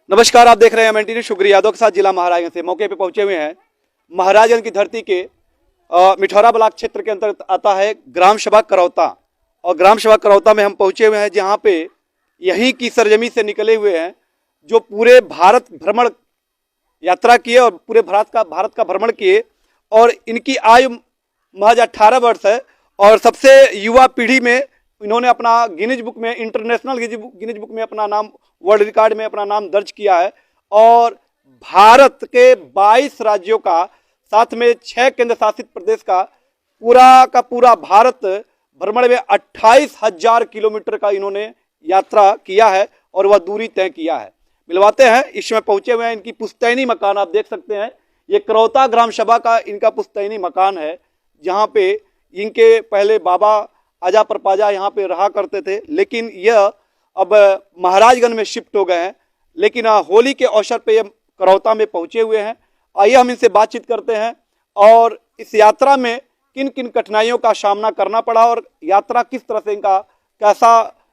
नमस्कार, आप देख रहे हैं एमएनटी न्यूज़। शुक्रिया यादव के साथ जिला महाराजगंज से मौके पे पहुंचे हुए हैं। महाराजगंज की धरती के मिठौरा ब्लॉक क्षेत्र के अंतर्गत आता है ग्राम सभा करौता, और ग्राम सभा करौता में हम पहुंचे हुए हैं, जहां पे यहीं की सरजमी से निकले हुए हैं जो पूरे भारत भ्रमण यात्रा किए और पूरे भारत का भ्रमण किए, और इनकी आयु महज 18 वर्ष है और सबसे युवा पीढ़ी में इन्होंने अपना गिनीज बुक में, इंटरनेशनल गिनीज बुक में अपना नाम, वर्ल्ड रिकॉर्ड में अपना नाम दर्ज किया है। और भारत के 22 राज्यों का, साथ में 6 केंद्र शासित प्रदेश का पूरा भारत भ्रमण में 28,000 किलोमीटर का इन्होंने यात्रा किया है और वह दूरी तय किया है। मिलवाते हैं, इस समय पहुंचे हुए हैं इनकी पुश्तैनी मकान। आप देख सकते हैं ये करौता ग्राम सभा का इनका पुश्तैनी मकान है, जहां पे इनके पहले बाबा आजा परपाजा यहाँ पे रहा करते थे, लेकिन यह अब महाराजगंज में शिफ्ट हो गए हैं। लेकिन होली के अवसर पे ये करौता में पहुंचे हुए हैं। आइए हम इनसे बातचीत करते हैं और इस यात्रा में किन किन कठिनाइयों का सामना करना पड़ा और यात्रा किस तरह से कैसा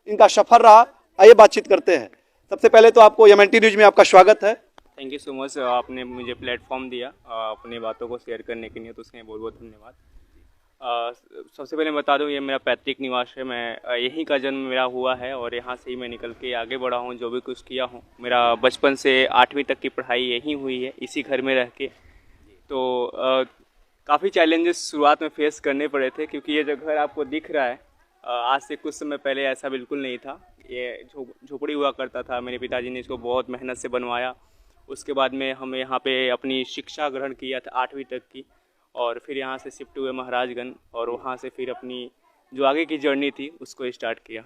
इनका सफर रहा। आइए बातचीत करते हैं। सबसे पहले तो आपको एमएनटी न्यूज़ में आपका स्वागत है। थैंक यू सो मच, आपने मुझे प्लेटफॉर्म दिया अपनी बातों को शेयर करने के लिए, तो उसके लिए बहुत बहुत धन्यवाद। सबसे पहले बता दूं, ये मेरा पैतृक निवास है। मैं यहीं का जन्म मेरा हुआ है और यहाँ से ही मैं निकल के आगे बढ़ा हूँ, जो भी कुछ किया हूँ। मेरा बचपन से 8वीं तक की पढ़ाई यहीं हुई है, इसी घर में रह के। तो काफ़ी चैलेंजेस शुरुआत में फेस करने पड़े थे, क्योंकि ये जो घर आपको दिख रहा है, आज से कुछ समय पहले ऐसा बिल्कुल नहीं था। ये झोपड़ी हुआ करता था। मेरे पिताजी ने इसको बहुत मेहनत से बनवाया। उसके बाद में हम यहाँ पे अपनी शिक्षा ग्रहण किया था 8वीं तक की, और फिर यहाँ से शिफ्ट हुए महाराजगंज, और वहाँ से फिर अपनी जो आगे की जर्नी थी उसको स्टार्ट किया।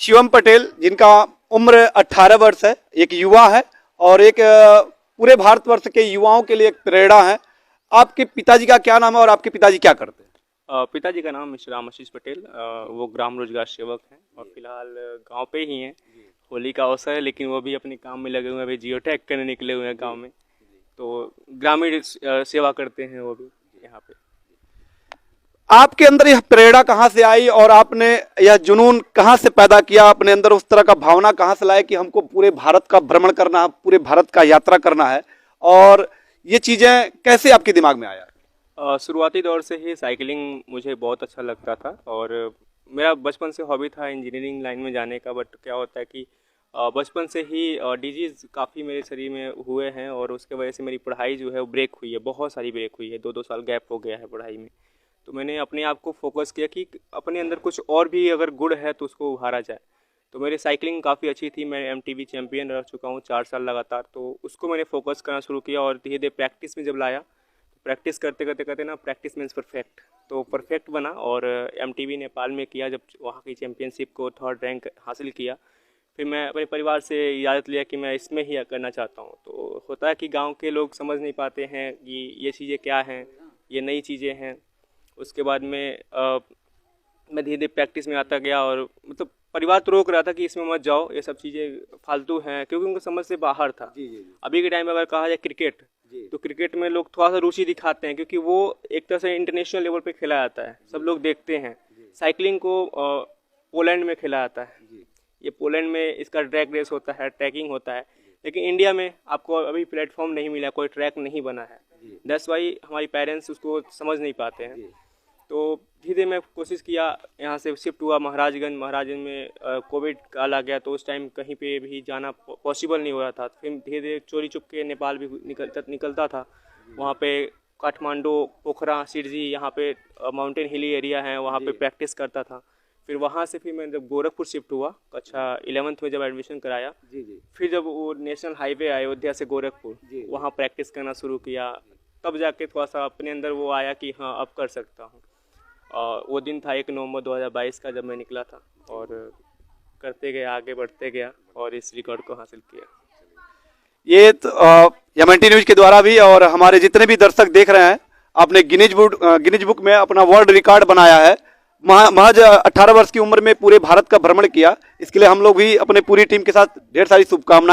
शिवम पटेल, जिनका उम्र 18 वर्ष है, एक युवा है और एक पूरे भारतवर्ष के युवाओं के लिए एक प्रेरणा है। आपके पिताजी का क्या नाम है और आपके पिताजी क्या करते हैं? पिताजी का नाम मिस्टर राम आशीष पटेल, वो ग्राम रोजगार सेवक हैं और फिलहाल गांव पे ही हैं। होली का अवसर है, लेकिन वो भी अपने काम में लगे हुए हैं। अभी जियो टैग करने निकले हुए हैं गाँव में, तो ग्रामीण सेवा करते हैं वो भी यहाँ पे। आपके अंदर यह प्रेरणा कहाँ से आई और आपने यह जुनून कहाँ से पैदा किया? अपने अंदर उस तरह का भावना कहाँ से लाए कि हमको पूरे भारत का भ्रमण करना है, पूरे भारत का यात्रा करना है, और ये चीजें कैसे आपके दिमाग में आया? शुरुआती दौर से ही साइकिलिंग मुझे बहुत अच्छा लगता था और मेरा बचपन से हॉबी था इंजीनियरिंग लाइन में जाने का। बट क्या होता है कि बचपन से ही डिजीज़ काफ़ी मेरे शरीर में हुए हैं, और उसके वजह से मेरी पढ़ाई जो है वो ब्रेक हुई है, बहुत सारी ब्रेक हुई है। 2-2 साल गैप हो गया है पढ़ाई में। तो मैंने अपने आप को फोकस किया कि अपने अंदर कुछ और भी अगर गुण है तो उसको उभारा जाए। तो मेरी साइकिलिंग काफ़ी अच्छी थी। मैं MTB चैम्पियन रह चुका हूँ 4 साल लगातार। तो उसको मैंने फोकस करना शुरू किया और धीरे धीरे प्रैक्टिस में जब लाया, तो प्रैक्टिस करते करते ना, प्रैक्टिस मीन्स परफेक्ट, तो परफेक्ट बना। और MTB नेपाल में किया, जब वहाँ की चैम्पियनशिप को 3rd रैंक हासिल किया। फिर मैं अपने परिवार से इजाज़त लिया कि मैं इसमें ही करना चाहता हूँ। तो होता है कि गांव के लोग समझ नहीं पाते हैं कि ये चीज़ें क्या हैं, ये नई चीज़ें हैं। उसके बाद में मैं धीरे धीरे प्रैक्टिस में आता गया, और मतलब परिवार तो रोक रहा था कि इसमें मत जाओ, ये सब चीज़ें फालतू हैं, क्योंकि उनको समझ से बाहर था। अभी के टाइम में अगर कहा जाए क्रिकेट, तो क्रिकेट में लोग थोड़ा सा रुचि दिखाते हैं, क्योंकि वो एक तरह से इंटरनेशनल लेवल पर खेला जाता है, सब लोग देखते हैं। साइकिलिंग को पोलैंड में खेला जाता है। ये पोलैंड में इसका ट्रैक रेस होता है, ट्रैकिंग होता है, लेकिन इंडिया में आपको अभी प्लेटफॉर्म नहीं मिला, कोई ट्रैक नहीं बना है। दैट्स वाई हमारी पेरेंट्स उसको समझ नहीं पाते हैं। तो धीरे मैं कोशिश किया, यहाँ से शिफ्ट हुआ महाराजगंज में कोविड काल आ गया, तो उस टाइम कहीं पे भी जाना पॉसिबल नहीं हो रहा था। फिर धीरे धीरे चोरी चुप के नेपाल भी निकलता था। वहाँ पे काठमांडू, पोखरा, सिरजी, यहाँ पे माउंटेन हिली एरिया है, वहाँ पे प्रैक्टिस करता था। फिर वहाँ से फिर मैं जब गोरखपुर शिफ्ट हुआ, कक्षा 11th में जब एडमिशन कराया, फिर जब वो नेशनल हाईवे आया अयोध्या से गोरखपुर, वहाँ प्रैक्टिस करना शुरू किया। तब जाके थोड़ा सा अपने अंदर वो आया कि हाँ, अब कर सकता हूँ। वो दिन था 1 नवंबर 2022 का, जब मैं निकला था, और करते गया, आगे बढ़ते गया और इस रिकॉर्ड को हासिल किया। ये तो एमएनटी न्यूज़ के द्वारा भी, और हमारे जितने भी दर्शक देख रहे हैं, आपने गिनीज बुक में अपना वर्ल्ड रिकॉर्ड बनाया है। महज 18 वर्ष की उम्र में पूरे भारत का भ्रमण किया। इसके लिए हम लोग भी अपने पूरी टीम के साथ ढेर सारी शुभकामनाएं।